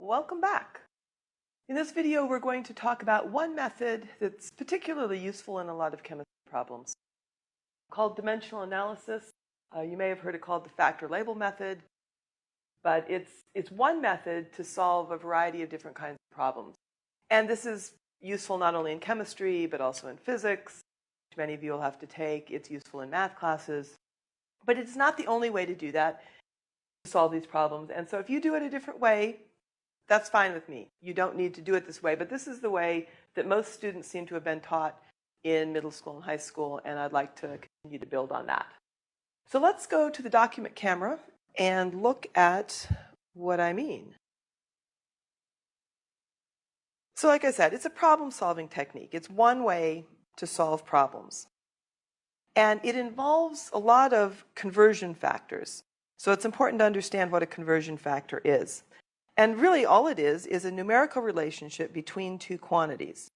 Welcome back. In this video, we're going to talk about one method that's particularly useful in a lot of chemistry problems, called dimensional analysis. You may have heard it called the factor label method, but it's one method to solve a variety of different kinds of problems. And this is useful not only in chemistry, but also in physics, which many of you will have to take. It's useful in math classes. But it's not the only way to do that, to solve these problems. And so if you do it a different way, that's fine with me. You don't need to do it this way, but this is the way that most students seem to have been taught in middle school and high school, and I'd like to continue to build on that. So let's go to the document camera and look at what I mean. So like I said, it's a problem-solving technique. It's one way to solve problems. And it involves a lot of conversion factors. So it's important to understand what a conversion factor is. And really all it is a numerical relationship between two quantities.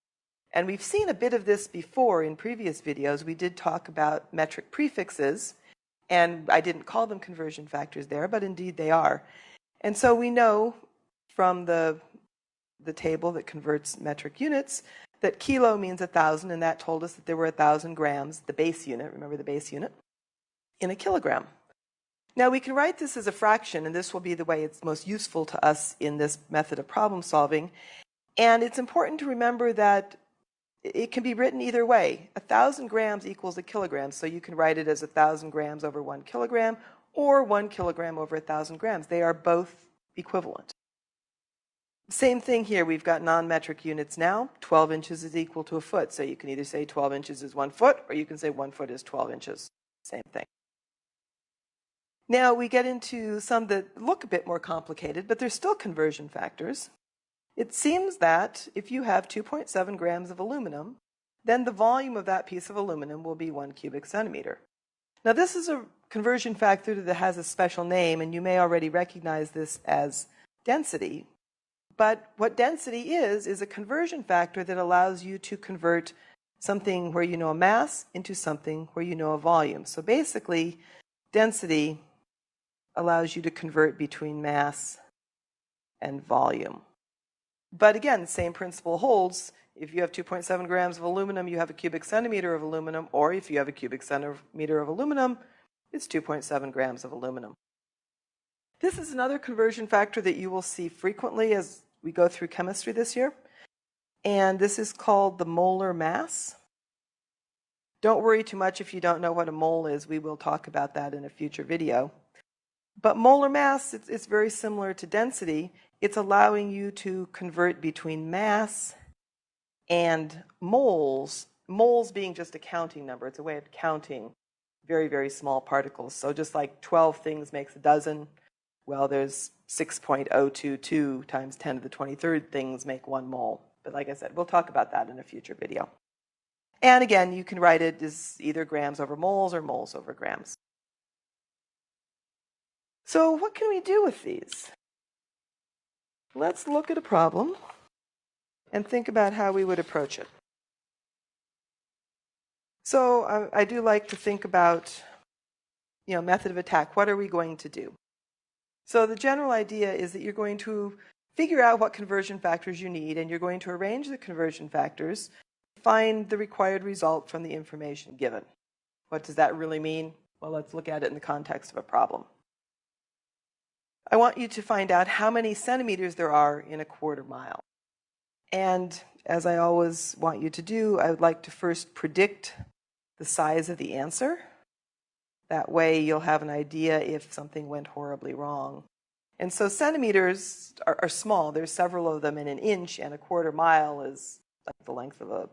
And we've seen a bit of this before in previous videos. We did talk about metric prefixes, and I didn't call them conversion factors there, but indeed they are. And so we know from the table that converts metric units that kilo means 1,000, and that told us that there were 1,000 grams, the base unit, remember the base unit, in a kilogram. Now we can write this as a fraction, and this will be the way it's most useful to us in this method of problem solving. And it's important to remember that it can be written either way. 1,000 grams equals a kilogram, so you can write it as 1,000 grams over 1 kilogram, or 1 kilogram over 1,000 grams. They are both equivalent. Same thing here. We've got non-metric units now. 12 inches is equal to a foot, so you can either say 12 inches is 1 foot, or you can say 1 foot is 12 inches. Same thing. Now we get into some that look a bit more complicated, but they're still conversion factors. It seems that if you have 2.7 grams of aluminum, then the volume of that piece of aluminum will be 1 cubic centimeter. Now this is a conversion factor that has a special name, and you may already recognize this as density. But what density is a conversion factor that allows you to convert something where you know a mass into something where you know a volume. So basically, density allows you to convert between mass and volume. But again, the same principle holds. If you have 2.7 grams of aluminum, you have a cubic centimeter of aluminum, or if you have a cubic centimeter of aluminum, it's 2.7 grams of aluminum. This is another conversion factor that you will see frequently as we go through chemistry this year, and this is called the molar mass. Don't worry too much if you don't know what a mole is. We will talk about that in a future video. But molar mass, it's very similar to density. It's allowing you to convert between mass and moles, moles being just a counting number. It's a way of counting very, very small particles. So just like 12 things makes a dozen, well, there's 6.022 times 10 to the 23rd things make 1 mole. But like I said, we'll talk about that in a future video. And again, you can write it as either grams over moles or moles over grams. So what can we do with these? Let's look at a problem and think about how we would approach it. So I do like to think about, method of attack. What are we going to do? So the general idea is that you're going to figure out what conversion factors you need, and you're going to arrange the conversion factors to find the required result from the information given. What does that really mean? Well, let's look at it in the context of a problem. I want you to find out how many centimeters there are in a quarter mile. And as I always want you to do, I would like to first predict the size of the answer. That way you'll have an idea if something went horribly wrong. And so centimeters are small. There's several of them in an inch, and a quarter mile is like the length of a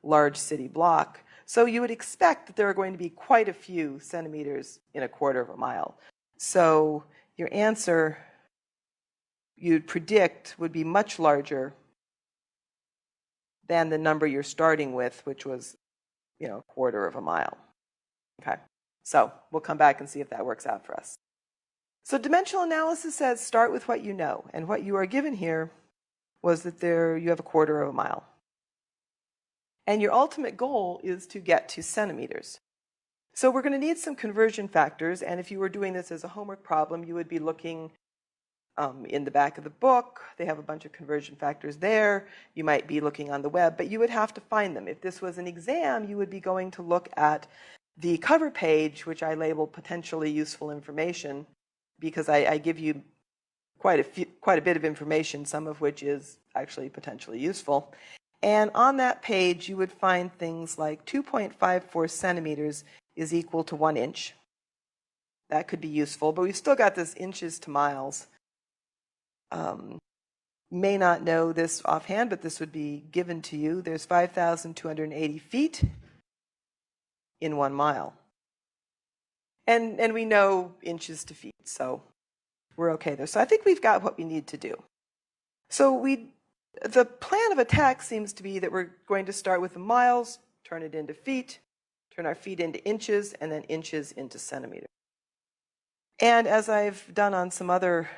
large city block. So you would expect that there are going to be quite a few centimeters in a quarter of a mile. So your answer you'd predict would be much larger than the number you're starting with, which was, a quarter of a mile. Okay. So we'll come back and see if that works out for us. So dimensional analysis says start with what you know. And what you are given here was that you have a quarter of a mile. And your ultimate goal is to get to centimeters. So we're going to need some conversion factors. And if you were doing this as a homework problem, you would be looking in the back of the book. They have a bunch of conversion factors there. You might be looking on the web, but you would have to find them. If this was an exam, you would be going to look at the cover page, which I labeled potentially useful information, because I give you quite a bit of information, some of which is actually potentially useful. And on that page, you would find things like 2.54 centimeters is equal to 1 inch. That could be useful, but we've still got this inches to miles. May not know this offhand, but this would be given to you. There's 5,280 feet in 1 mile. And we know inches to feet, so we're okay there. So I think we've got what we need to do. So the plan of attack seems to be that we're going to start with the miles, turn it into feet, turn our feet into inches, and then inches into centimeters. And as I've done on some other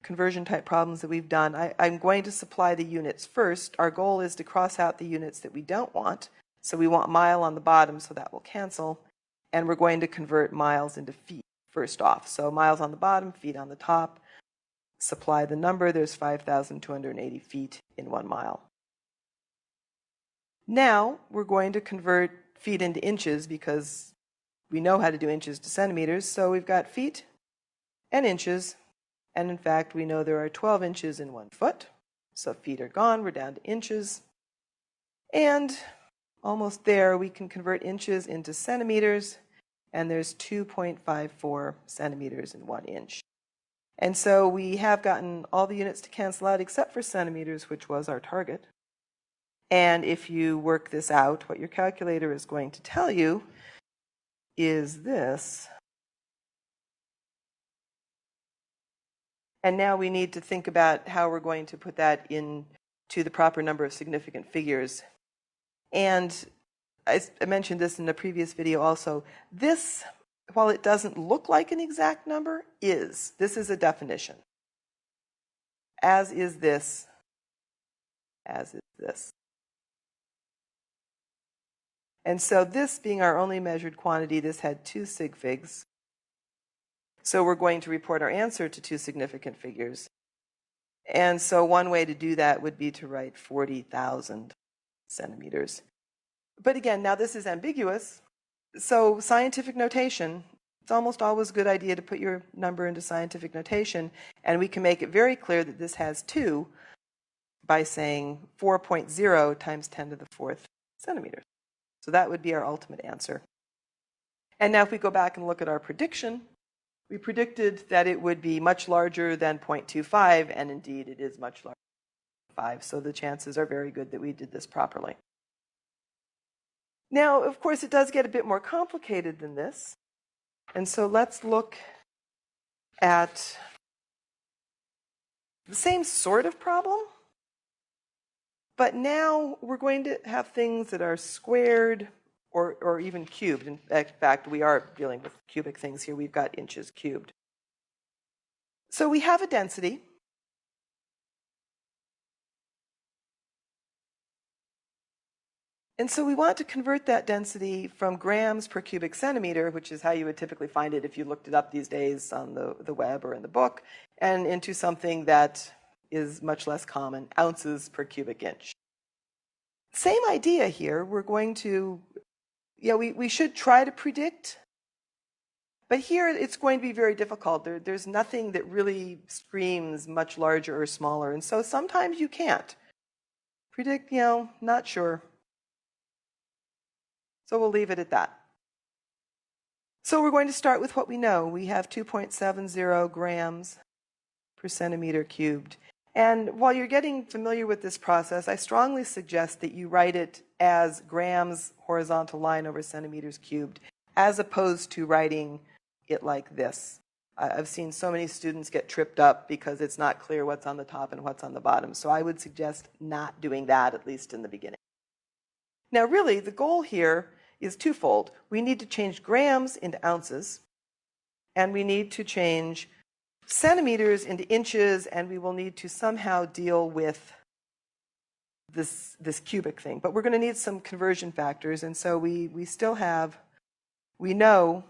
conversion type problems that we've done, I'm going to supply the units first. Our goal is to cross out the units that we don't want. So we want mile on the bottom, so that will cancel. And we're going to convert miles into feet first off. So miles on the bottom, feet on the top. Supply the number. There's 5,280 feet in 1 mile. Now we're going to convert feet into inches because we know how to do inches to centimeters. So we've got feet and inches. And in fact, we know there are 12 inches in 1 foot. So feet are gone. We're down to inches. And almost there, we can convert inches into centimeters. And there's 2.54 centimeters in 1 inch. And so we have gotten all the units to cancel out except for centimeters, which was our target. And if you work this out, what your calculator is going to tell you is this. And now we need to think about how we're going to put that into the proper number of significant figures. And I mentioned this in a previous video also. This, while it doesn't look like an exact number, is. This is a definition. As is this. As is this. And so this being our only measured quantity, this had 2 sig figs. So we're going to report our answer to 2 significant figures. And so one way to do that would be to write 40,000 centimeters. But again, now this is ambiguous. So scientific notation, it's almost always a good idea to put your number into scientific notation. And we can make it very clear that this has 2 by saying 4.0 times 10 to the 4th centimeters. So that would be our ultimate answer. And now if we go back and look at our prediction, we predicted that it would be much larger than 0.25, and indeed it is much larger than 5, so the chances are very good that we did this properly. Now, of course, it does get a bit more complicated than this, and so let's look at the same sort of problem, but now we're going to have things that are squared or even cubed. In fact, we are dealing with cubic things here. We've got inches cubed. So we have a density. And so we want to convert that density from grams per cubic centimeter, which is how you would typically find it if you looked it up these days on the web or in the book, and into something that is much less common, ounces per cubic inch. Same idea here. We're going to, we should try to predict, but here it's going to be very difficult. There's nothing that really screams much larger or smaller, and so sometimes you can't predict, not sure. So we'll leave it at that. So we're going to start with what we know. We have 2.70 grams per centimeter cubed. And while you're getting familiar with this process, I strongly suggest that you write it as grams horizontal line over centimeters cubed, as opposed to writing it like this. I've seen so many students get tripped up because it's not clear what's on the top and what's on the bottom. So I would suggest not doing that, at least in the beginning. Now really, the goal here is twofold. We need to change grams into ounces, and we need to change centimeters into inches, and we will need to somehow deal with this cubic thing. But we're going to need some conversion factors, and so we know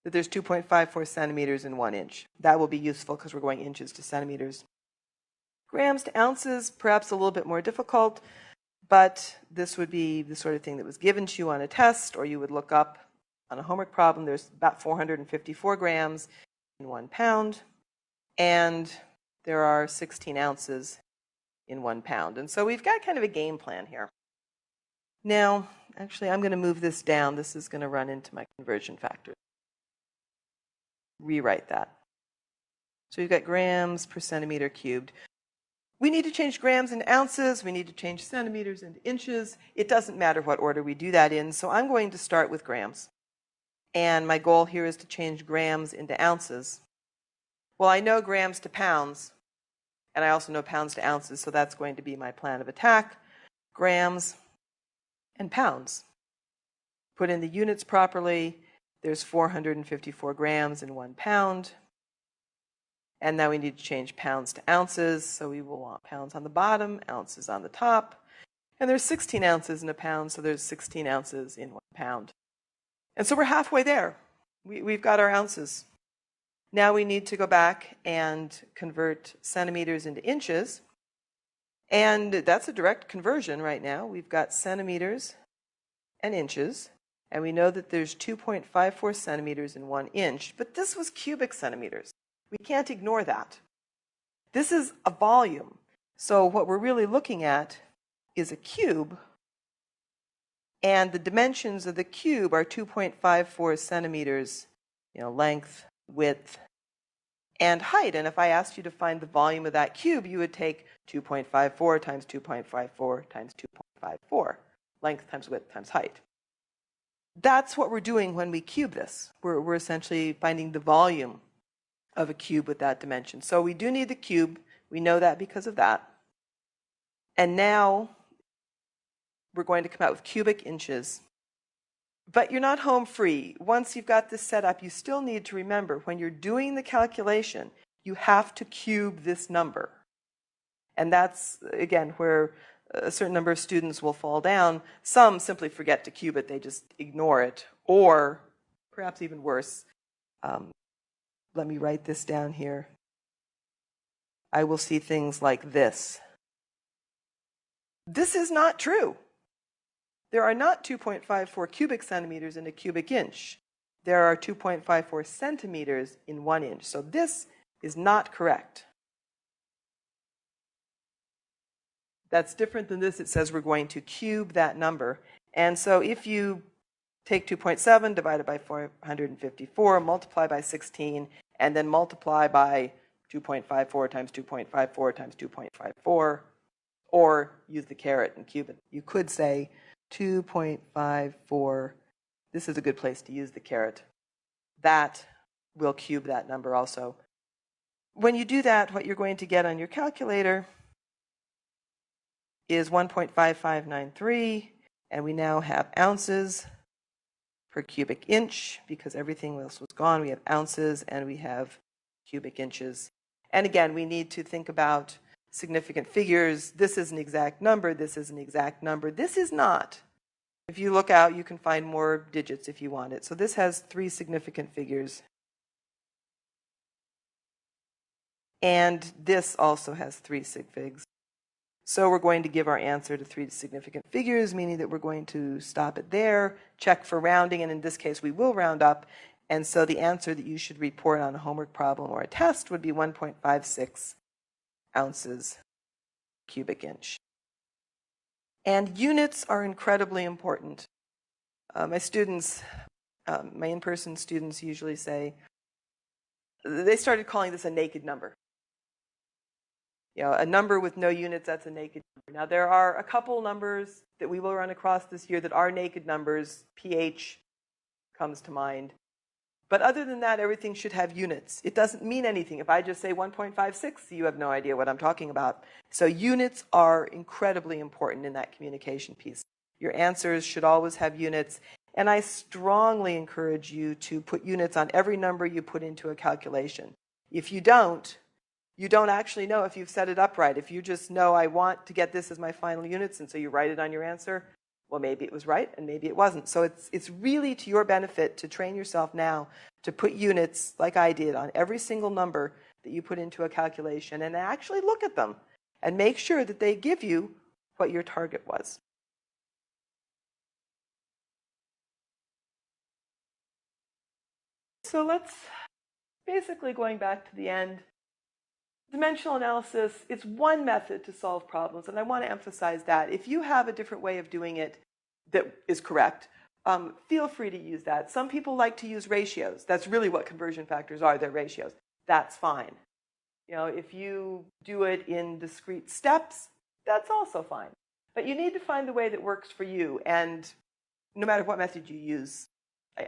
that there's 2.54 centimeters in 1 inch. That will be useful because we're going inches to centimeters. Grams to ounces, perhaps a little bit more difficult, but this would be the sort of thing that was given to you on a test, or you would look up on a homework problem. There's about 454 grams in 1 pound, and there are 16 ounces in 1 pound. And so we've got kind of a game plan here. Now, actually, I'm going to move this down. This is going to run into my conversion factors. Rewrite that. So we've got grams per centimeter cubed. We need to change grams into ounces. We need to change centimeters into inches. It doesn't matter what order we do that in. So I'm going to start with grams. And my goal here is to change grams into ounces. Well, I know grams to pounds, and I also know pounds to ounces, so that's going to be my plan of attack. Grams and pounds. Put in the units properly. There's 454 grams in 1 pound. And now we need to change pounds to ounces, so we will want pounds on the bottom, ounces on the top. And there's 16 ounces in a pound, so there's 16 ounces in 1 pound. And so we're halfway there. We've got our ounces. Now we need to go back and convert centimeters into inches. And that's a direct conversion right now. We've got centimeters and inches. And we know that there's 2.54 centimeters in 1 inch. But this was cubic centimeters. We can't ignore that. This is a volume. So what we're really looking at is a cube. And the dimensions of the cube are 2.54 centimeters, length, width, and height. And if I asked you to find the volume of that cube, you would take 2.54 times 2.54 times 2.54, length times width times height. That's what we're doing when we cube this. We're essentially finding the volume of a cube with that dimension. So we do need the cube. We know that because of that. And now we're going to come out with cubic inches. But you're not home free. Once you've got this set up, you still need to remember when you're doing the calculation, you have to cube this number. And that's, again, where a certain number of students will fall down. Some simply forget to cube it. They just ignore it. Or, perhaps even worse, let me write this down here. I will see things like this. This is not true. There are not 2.54 cubic centimeters in a cubic inch. There are 2.54 centimeters in 1 inch. So this is not correct. That's different than this. It says we're going to cube that number. And so if you take 2.7 divided by 454, multiply by 16, and then multiply by 2.54 times 2.54 times 2.54, or use the caret and cube it. You could say 2.54. This is a good place to use the caret. That will cube that number also. When you do that, what you're going to get on your calculator is 1.5593, and we now have ounces per cubic inch, because everything else was gone. We have ounces and we have cubic inches. And again, we need to think about significant figures. This is an exact number. This is an exact number. This is not. If you look out, you can find more digits if you want it. So this has 3 significant figures. And this also has 3 sig figs. So we're going to give our answer to 3 significant figures, meaning that we're going to stop it there, check for rounding, and in this case we will round up. And so the answer that you should report on a homework problem or a test would be 1.56 ounces cubic inch. And units are incredibly important. My students, my in-person students usually say, they started calling this a naked number. A number with no units, that's a naked number. Now, there are a couple numbers that we will run across this year that are naked numbers. pH comes to mind. But other than that, everything should have units. It doesn't mean anything. If I just say 1.56, you have no idea what I'm talking about. So units are incredibly important in that communication piece. Your answers should always have units. And I strongly encourage you to put units on every number you put into a calculation. If you don't actually know if you've set it up right. If you just know, I want to get this as my final units, and so you write it on your answer, Well, maybe it was right and maybe it wasn't. So it's really to your benefit to train yourself now to put units, like I did, on every single number that you put into a calculation and actually look at them and make sure that they give you what your target was. So let's, basically going back to the end, dimensional analysis, it's one method to solve problems, and I want to emphasize that. If you have a different way of doing it that is correct, feel free to use that. Some people like to use ratios. That's really what conversion factors are, they're ratios. That's fine. You know, if you do it in discrete steps, that's also fine. But you need to find the way that works for you, and no matter what method you use,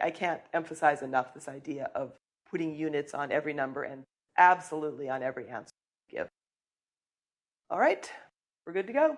I can't emphasize enough this idea of putting units on every number and absolutely on every answer you give. All right, we're good to go.